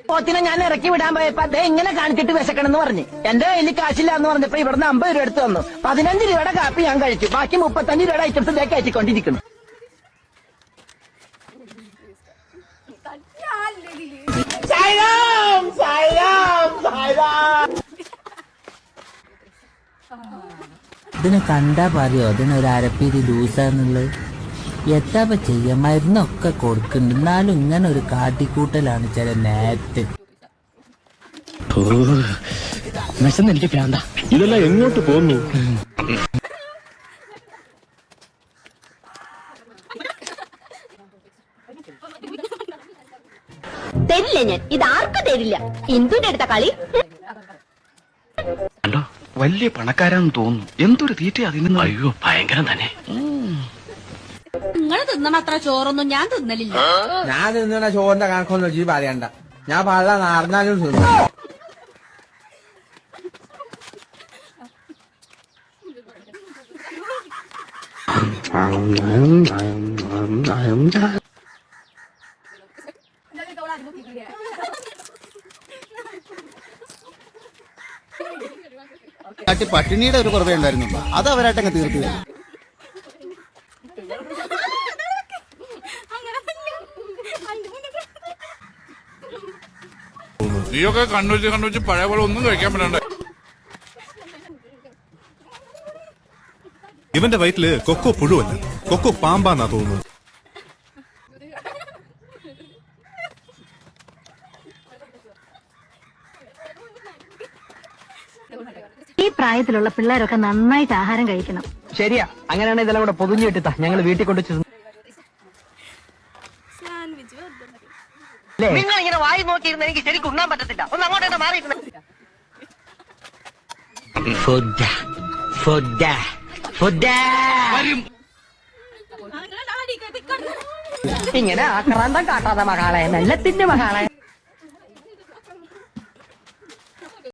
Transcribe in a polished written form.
പോത്തിനെ ഞാൻ ഇറക്കി വിടാൻ പോയപ്പോ അതേ ഇങ്ങനെ കാണിച്ചിട്ട് വിശക്കണമെന്ന് പറഞ്ഞു. എന്റെ കയ്യിൽ കാശില്ല എന്ന് പറഞ്ഞപ്പോ ഇവിടുന്ന് 50 രൂപ എടുത്തു തന്നു. 15 രൂപയുടെ കാപ്പി ഞാൻ കഴിച്ചു. ബാക്കി 35 രൂപയുടെ ഐറ്റംസ് ഇതേ കയറ്റിക്കൊണ്ടിരിക്കുന്നു. ഇതിനെ കണ്ടാ പറയോ അതിനൊരു അരപ്പീരി ലൂസാന്നുള്ളത്? എത്താപ്പ ചെയ്യാം, മരുന്നൊക്കെ കൊടുക്കുന്നുണ്ട്, എന്നാലും ഇങ്ങനെ ഒരു കാട്ടിക്കൂട്ടലാണ് ചില നേരത്തെ. എനിക്ക് പ്രാന്ത. ഇതെല്ലാം എങ്ങോട്ട് പോകുന്നു? തരില്ല ഞാൻ, ഇതാർക്കും തരില്ല. ഇന്ദുന്റെ അടുത്ത കളി. കണ്ടോ, വലിയ പണക്കാരാന്ന് തോന്നുന്നു. എന്തൊരു തീറ്റ അതിന്. അയ്യോ, ഭയങ്കരം തന്നെ. നിങ്ങൾ തിന്നണ അത്ര ചോറൊന്നും ഞാൻ തിന്നലില്ല. ഞാൻ തിന്നണ ചോറിന്റെ കണക്കൊന്നും വെച്ച് പറയണ്ട. ഞാൻ പള്ള നാർന്നാലും തിന്നു. പട്ടിണിയുടെ ഒരു കുറവേ ഉണ്ടായിരുന്നു, അത് അവരായിട്ടങ്ങ് തീർത്തു. നീയൊക്കെ കണ്ണുവെച്ച് പഴയ പോലെ ഒന്നും കഴിക്കാൻ പറ്റണ്ട. ഇവന്റെ വയറ്റില് കൊക്കോ പുഴുവല്ല, കൊക്കോ പാമ്പാന്നാ തോന്നുന്നു. ഈ പ്രായത്തിലുള്ള പിള്ളേരൊക്കെ നന്നായിട്ട് ആഹാരം കഴിക്കണം. ശരിയാ, അങ്ങനെയാണ് ഇതെല്ലാം കൂടെ പൊതിഞ്ഞു കിട്ടാ ഞങ്ങൾ വീട്ടിൽ കൊണ്ടു. നിങ്ങൾ ഇങ്ങനെ വായി നോക്കിയിരുന്ന എനിക്ക് ശരിക്കും ഉണ്ണാൻ പറ്റത്തില്ല. ഒന്ന് അങ്ങോട്ട് മാറിയിരുന്നു. ഇങ്ങനെ ആക്രാന്തം കാട്ടാതെ മകളെ, മെല്ലത്തിന്റെ മകളെ.